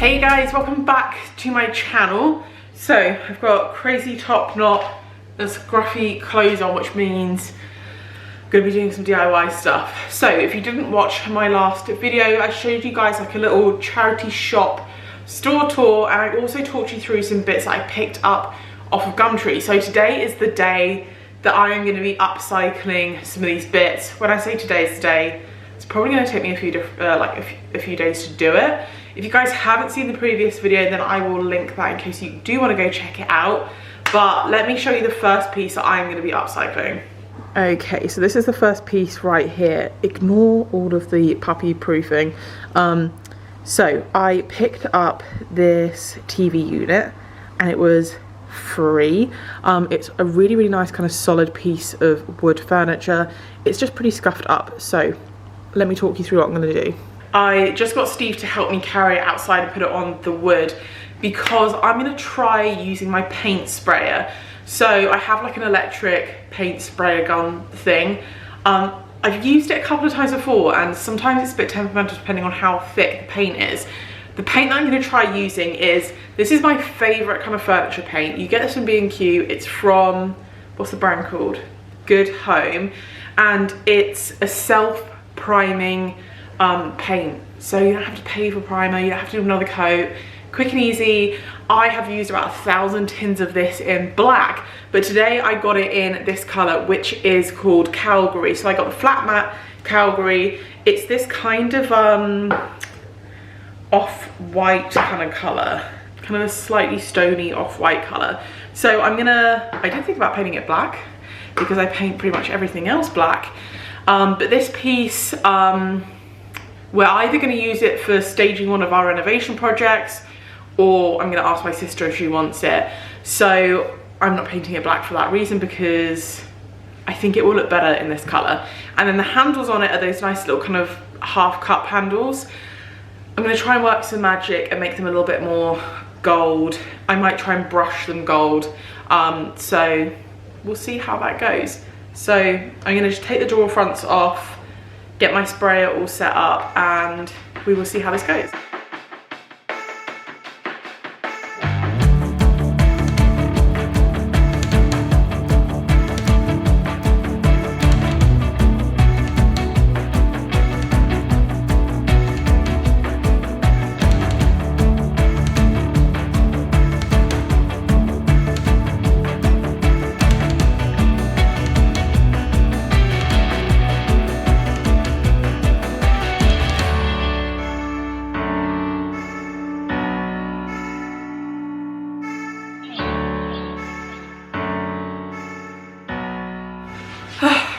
Hey guys, welcome back to my channel. So I've got crazy top knot and scruffy clothes on, which means I'm gonna be doing some DIY stuff. So if you didn't watch my last video, I showed you guys like a little charity shop store tour, and I also talked you through some bits that I picked up off of Gumtree. So today is the day that I am going to be upcycling some of these bits. When I say today is the day, it's probably going to take me a few days to do it. If you guys haven't seen the previous video, then I will link that in case you do want to go check it out. But let me show you the first piece that I'm going to be upcycling. Okay, so this is the first piece right here. Ignore all of the puppy proofing. So I picked up this TV unit and it was free. It's a really nice kind of solid piece of wood furniture. It's just pretty scuffed up, so let me talk you through what I'm going to do. I just got Steve to help me carry it outside and put it on the wood because I'm going to try using my paint sprayer. So I have like an electric paint sprayer gun thing. I've used it a couple of times before, and sometimes it's a bit temperamental depending on how thick the paint is. The paint that I'm going to try using this is my favourite kind of furniture paint. You get this from B&Q. It's from, what's the brand called? Good Home. And it's a self-priming paint. So you don't have to pay for primer, you don't have to do another coat. Quick and easy. I have used about 1,000 tins of this in black, but today I got it in this colour, which is called Calgary. So I got the flat matte Calgary. It's this kind of off-white kind of colour, kind of a slightly stony off-white colour. So I did think about painting it black because I paint pretty much everything else black. But this piece, we're either going to use it for staging one of our renovation projects, or I'm going to ask my sister if she wants it. So I'm not painting it black for that reason, because I think it will look better in this colour. And then the handles on it are those nice little kind of half cup handles. I'm going to try and work some magic and make them a little bit more gold. I might try and brush them gold. So we'll see how that goes. So I'm going to just take the drawer fronts off, get my sprayer all set up, and we will see how this goes.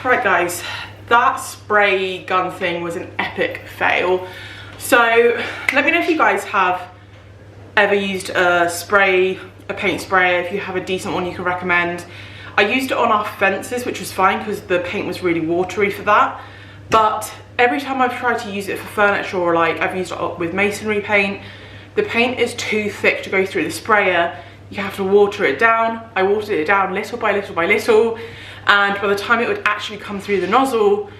Right guys, that spray gun thing was an epic fail. So let me know if you guys have ever used a paint sprayer, if you have a decent one you can recommend. I used it on our fences, which was fine because the paint was really watery for that. But every time I've tried to use it for furniture, or like I've used it with masonry paint, the paint is too thick to go through the sprayer. You have to water it down. I watered it down little by little by little. And by the time it would actually come through the nozzle,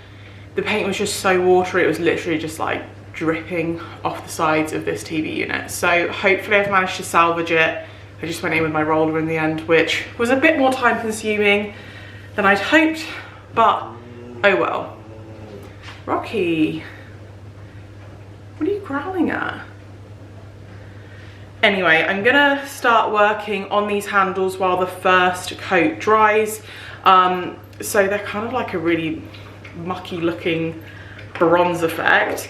the paint was just so watery, it was literally just like dripping off the sides of this TV unit. So hopefully I've managed to salvage it. I just went in with my roller in the end, which was a bit more time consuming than I'd hoped, but oh well. Rocky, what are you growling at? Anyway, I'm gonna start working on these handles while the first coat dries. So they're kind of like a really mucky looking bronze effect.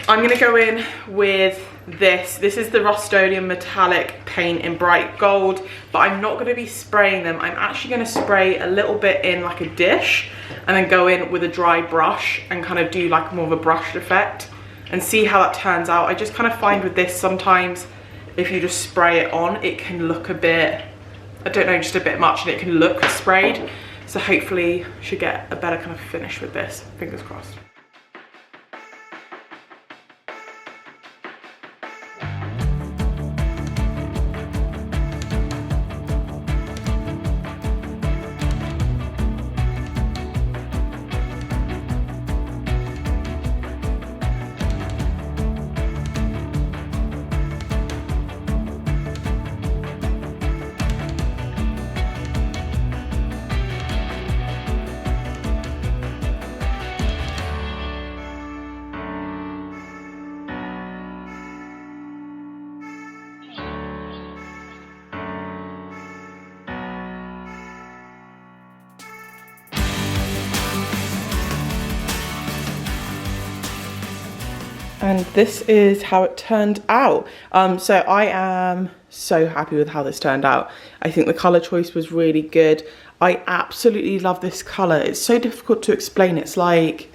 I'm gonna go in with this. This is the Rust-Oleum metallic paint in bright gold, but I'm not gonna be spraying them. I'm actually gonna spray a little bit in like a dish and then go in with a dry brush and kind of do like more of a brushed effect and see how that turns out. I just kind of find with this sometimes if you just spray it on, it can look a bit, I don't know, just a bit much, and it can look sprayed. So hopefully should get a better kind of finish with this, fingers crossed. And this is how it turned out. So I am so happy with how this turned out. I think the colour choice was really good. I absolutely love this colour. It's so difficult to explain. It's like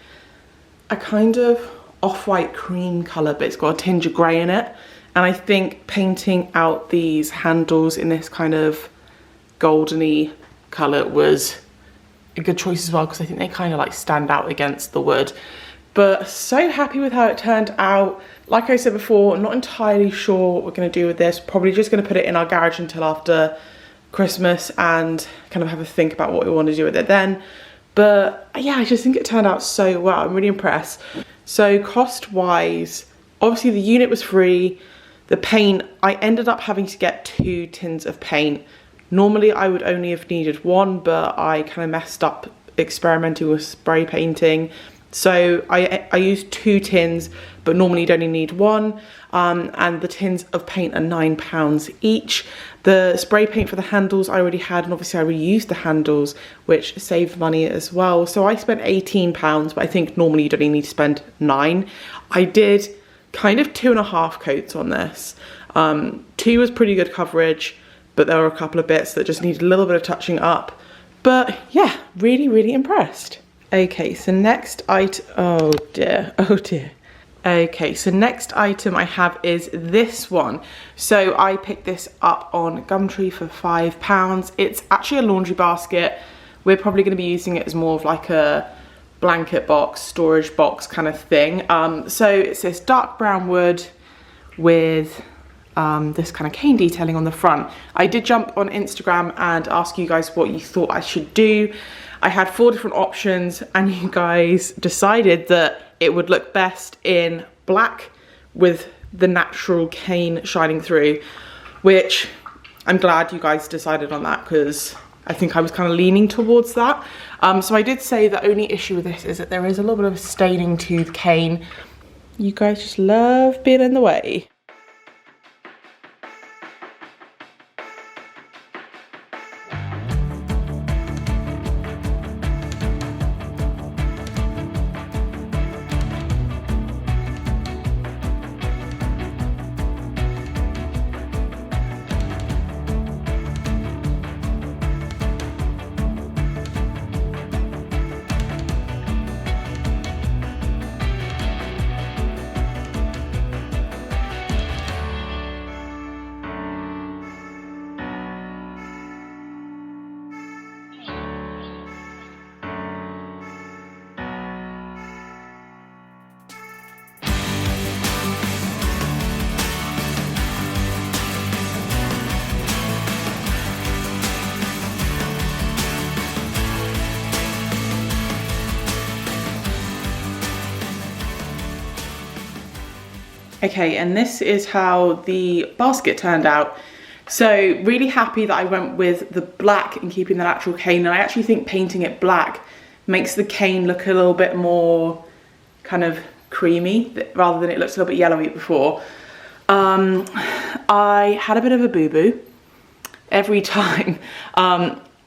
a kind of off-white cream colour, but it's got a tinge of grey in it. And I think painting out these handles in this kind of goldeny colour was a good choice as well, because I think they kind of like stand out against the wood. But so happy with how it turned out. Like I said before, not entirely sure what we're going to do with this. Probably just going to put it in our garage until after Christmas and kind of have a think about what we want to do with it then. But yeah, I just think it turned out so well. I'm really impressed. So cost wise, obviously the unit was free. The paint, I ended up having to get 2 tins of paint. Normally I would only have needed 1, but I kind of messed up experimenting with spray painting. So I used 2 tins, but normally you'd only need 1. And the tins of paint are £9 each. The spray paint for the handles I already had, and obviously I reused the handles, which saved money as well. So I spent £18, but I think normally you'd only need to spend 9. I did kind of 2.5 coats on this. 2 was pretty good coverage, but there were a couple of bits that just needed a little bit of touching up. But yeah, really, really impressed. Okay, so next item, oh dear. Okay, so next item I have is this one. So I picked this up on Gumtree for £5. It's actually a laundry basket. We're probably going to be using it as more of like a blanket box, storage box kind of thing. So it's this dark brown wood with this kind of cane detailing on the front. I did jump on Instagram and ask you guys what you thought I should do. I had 4 different options and you guys decided that it would look best in black with the natural cane shining through, which I'm glad you guys decided on that, because I think I was kind of leaning towards that. So I did say the only issue with this is that there is a little bit of staining to the cane. You guys just love being in the way. Okay, and this is how the basket turned out. So really happy that I went with the black and keeping the natural cane. And I actually think painting it black makes the cane look a little bit more kind of creamy, rather than it looks a little bit yellowy before. I had a bit of a boo-boo every time.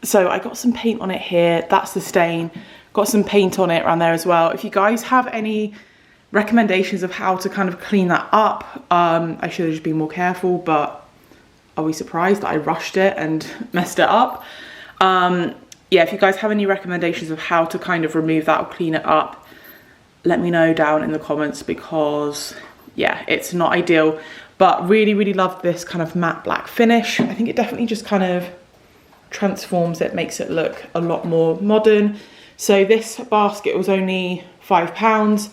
So I got some paint on it here. That's the stain. Got some paint on it around there as well. If you guys have any recommendations of how to kind of clean that up, I should have just been more careful, but are we surprised that I rushed it and messed it up? Yeah, if you guys have any recommendations of how to kind of remove that or clean it up, let me know down in the comments, because yeah, it's not ideal. But really, really love this kind of matte black finish. I think it definitely just kind of transforms it, makes it look a lot more modern. So this basket was only £5.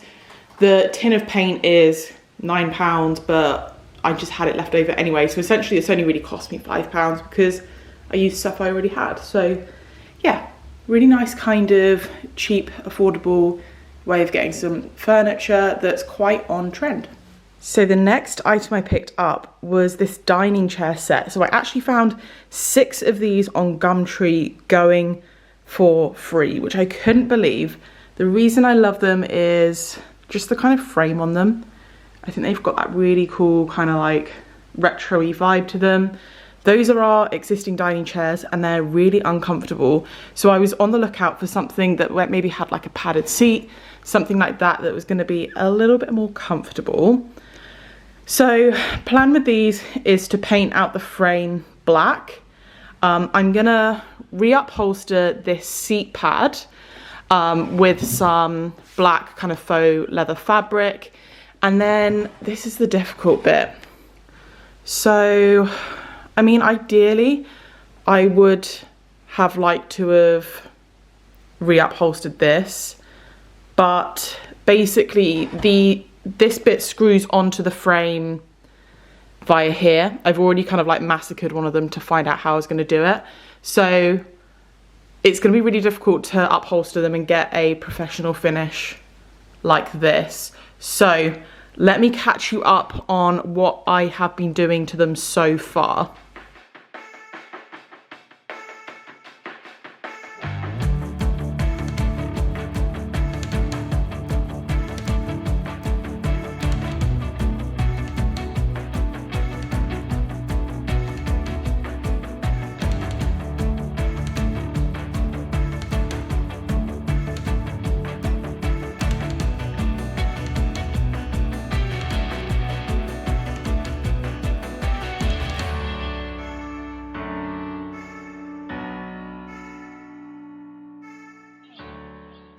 The tin of paint is £9, but I just had it left over anyway. So essentially it's only really cost me £5 because I used stuff I already had. So yeah, really nice kind of cheap, affordable way of getting some furniture that's quite on trend. So the next item I picked up was this dining chair set. So I actually found 6 of these on Gumtree going for free, which I couldn't believe. The reason I love them is just the kind of frame on them. I think they've got that really cool kind of like retro-y vibe to them. Those are our existing dining chairs and they're really uncomfortable. So I was on the lookout for something that maybe had like a padded seat, something like that that was going to be a little bit more comfortable. So plan with these is to paint out the frame black. I'm gonna reupholster this seat pad with some black kind of faux leather fabric. And then this is the difficult bit. So, I mean, ideally, I would have liked to have reupholstered this, but basically this bit screws onto the frame via here. I've already kind of like massacred one of them to find out how I was going to do it. So it's going to be really difficult to upholster them and get a professional finish like this. So let me catch you up on what I have been doing to them so far.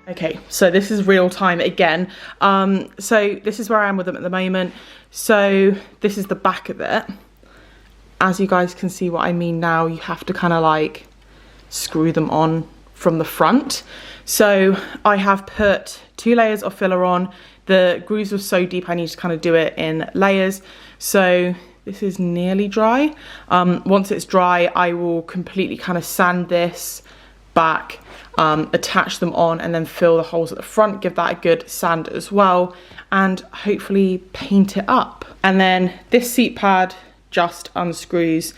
Okay, so this is real time again. So this is where I am with them at the moment. So this is the back of it. As you guys can see what I mean now, you have to kind of like screw them on from the front. So I have put 2 layers of filler on. The grooves were so deep I need to kind of do it in layers. So this is nearly dry. Once it's dry, I will completely kind of sand this back, attach them on, and then fill the holes at the front, give that a good sand as well, and hopefully paint it up. And then this seat pad just unscrews,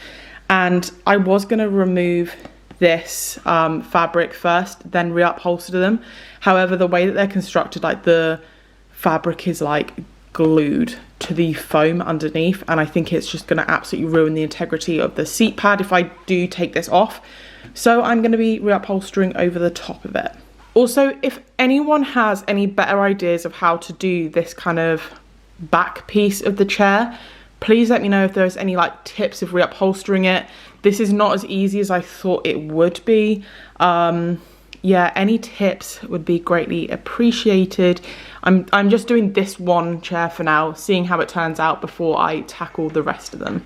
and I was going to remove this fabric first, then reupholster them. However, the way that they're constructed, like the fabric is like glued to the foam underneath, and I think it's just going to absolutely ruin the integrity of the seat pad if I do take this off. So I'm going to be reupholstering over the top of it. Also, if anyone has any better ideas of how to do this kind of back piece of the chair, please let me know if there's any like tips of reupholstering it. This is not as easy as I thought it would be. Yeah, any tips would be greatly appreciated. I'm just doing this one chair for now, seeing how it turns out before I tackle the rest of them.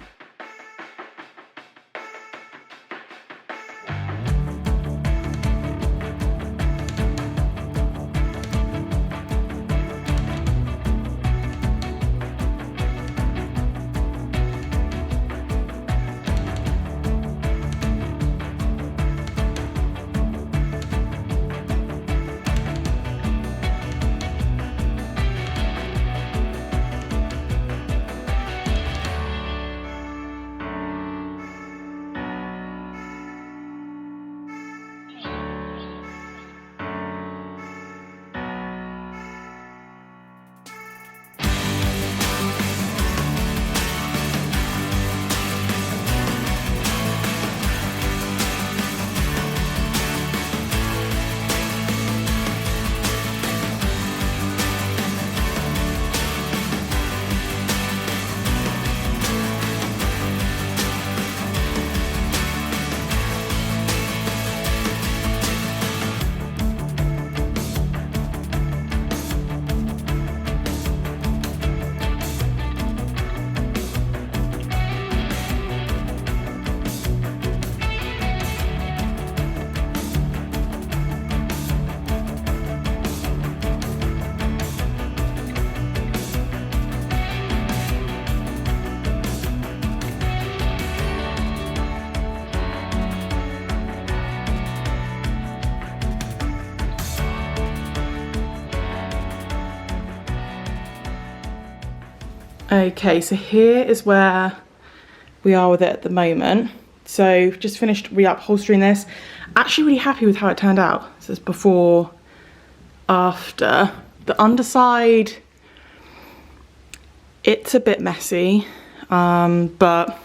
Okay, so here is where we are with it at the moment. So just finished reupholstering this. Actually really happy with how it turned out. This is before, after. The underside, it's a bit messy, but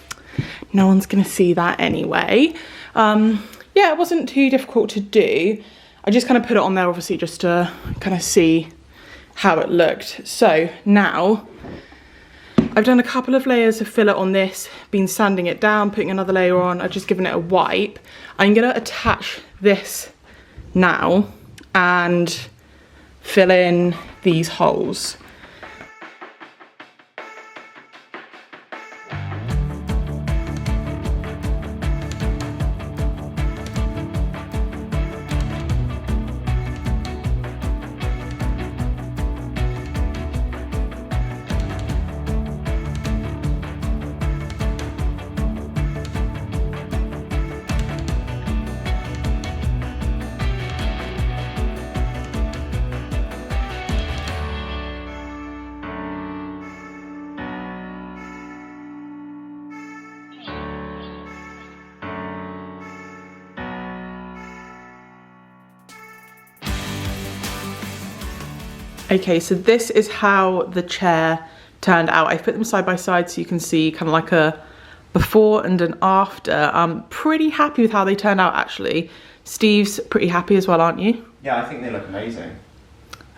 no one's gonna see that anyway. Yeah, it wasn't too difficult to do. I just kind of put it on there obviously just to kind of see how it looked. So now I've done a couple of layers of filler on this, been sanding it down, putting another layer on. I've just given it a wipe. I'm gonna attach this now and fill in these holes. Okay, so this is how the chair turned out. I've put them side by side so you can see kind of like a before and an after. I'm pretty happy with how they turned out actually. Steve's pretty happy as well, aren't you? Yeah, I think they look amazing.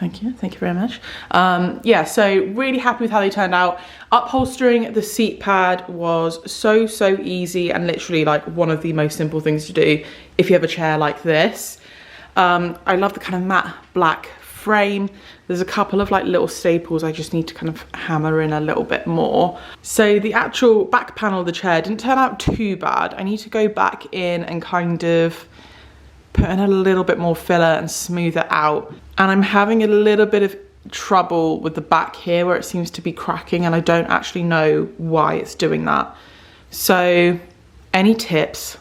Thank you very much. Yeah, so really happy with how they turned out. Upholstering the seat pad was so easy and literally like one of the most simple things to do if you have a chair like this. I love the kind of matte black frame. There's a couple of like little staples I just need to kind of hammer in a little bit more. So the actual back panel of the chair didn't turn out too bad. I need to go back in and kind of put in a little bit more filler and smooth it out. And I'm having a little bit of trouble with the back here where it seems to be cracking and I don't actually know why it's doing that. So any tips,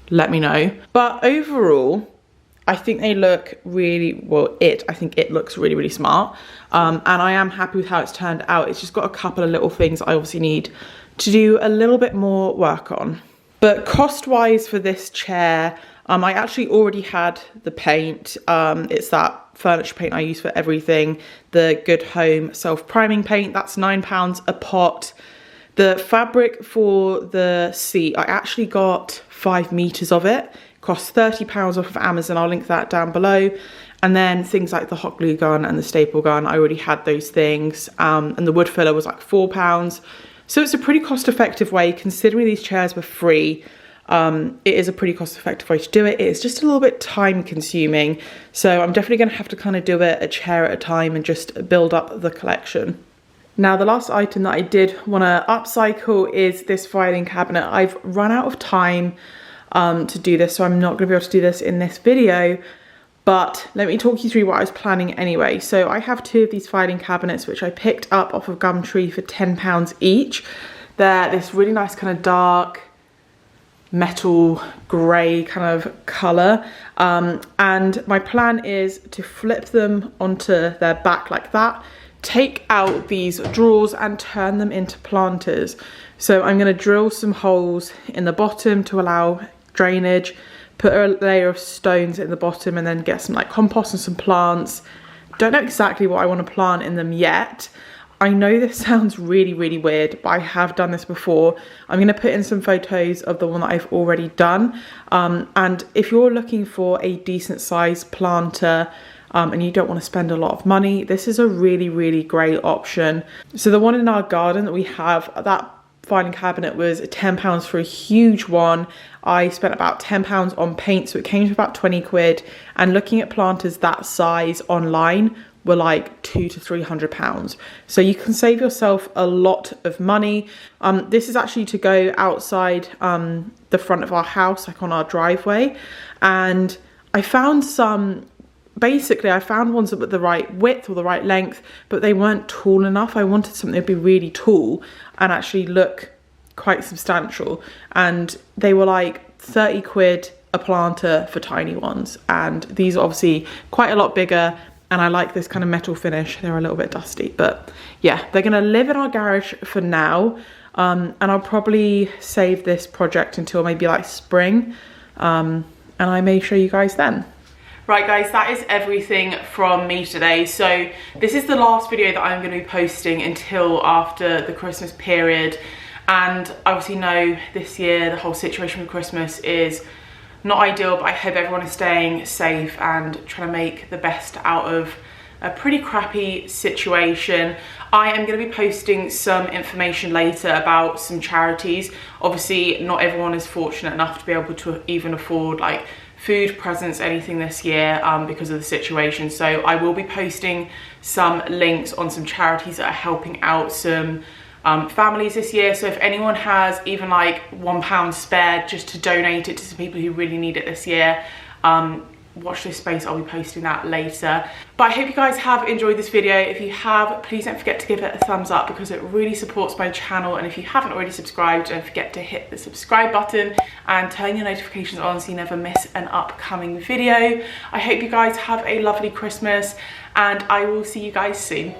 let me know. But overall, I think they look really, well, I think it looks really smart. And I am happy with how it's turned out. It's just got a couple of little things I obviously need to do a little bit more work on. But cost-wise for this chair, I actually already had the paint. It's that furniture paint I use for everything. The Good Home self-priming paint, that's £9 a pot. The fabric for the seat, I actually got 5 meters of it. Cost £30 off of Amazon. I'll link that down below. And then things like the hot glue gun and the staple gun, I already had those things. And the wood filler was like £4. So it's a pretty cost-effective way, considering these chairs were free. It is a pretty cost-effective way to do it. It's just a little bit time-consuming. So I'm definitely going to have to kind of do it a chair at a time and just build up the collection. Now, the last item that I did want to upcycle is this filing cabinet. I've run out of time to do this, so I'm not going to be able to do this in this video, but let me talk you through what I was planning anyway. So I have 2 of these filing cabinets which I picked up off of Gumtree for £10 each. They're this really nice kind of dark metal grey kind of colour, and my plan is to flip them onto their back like that, take out these drawers and turn them into planters. So I'm going to drill some holes in the bottom to allow drainage, put a layer of stones in the bottom and then get some like compost and some plants. Don't know exactly what I want to plant in them yet. I know this sounds really weird, but I have done this before. I'm going to put in some photos of the one that I've already done. And if you're looking for a decent sized planter and you don't want to spend a lot of money, this is a really great option. So the one in our garden that we have, that filing cabinet was £10 for a huge one. I spent about £10 on paint, so it came to about 20 quid. And looking at planters that size online were like £200 to £300. So you can save yourself a lot of money. This is actually to go outside the front of our house, like on our driveway. And I found some, basically I found ones that were the right width or the right length, but they weren't tall enough. I wanted something that would be really tall and actually look quite substantial. And they were like 30 quid a planter for tiny ones. And these are obviously quite a lot bigger. And I like this kind of metal finish. They're a little bit dusty, but yeah, they're gonna live in our garage for now. And I'll probably save this project until maybe like spring. And I may show you guys then. Right guys, that is everything from me today. So this is the last video that I'm going to be posting until after the Christmas period. And I obviously know this year the whole situation with Christmas is not ideal, but I hope everyone is staying safe and trying to make the best out of a pretty crappy situation. I am going to be posting some information later about some charities. Obviously not everyone is fortunate enough to be able to even afford like food, presents, anything this year because of the situation. So I will be posting some links on some charities that are helping out some families this year. So if anyone has even like £1 spare just to donate it to some people who really need it this year, watch this space. I'll be posting that later. But I hope you guys have enjoyed this video. If you have, please don't forget to give it a thumbs up because it really supports my channel. And if you haven't already subscribed, don't forget to hit the subscribe button and turn your notifications on so you never miss an upcoming video. I hope you guys have a lovely Christmas and I will see you guys soon.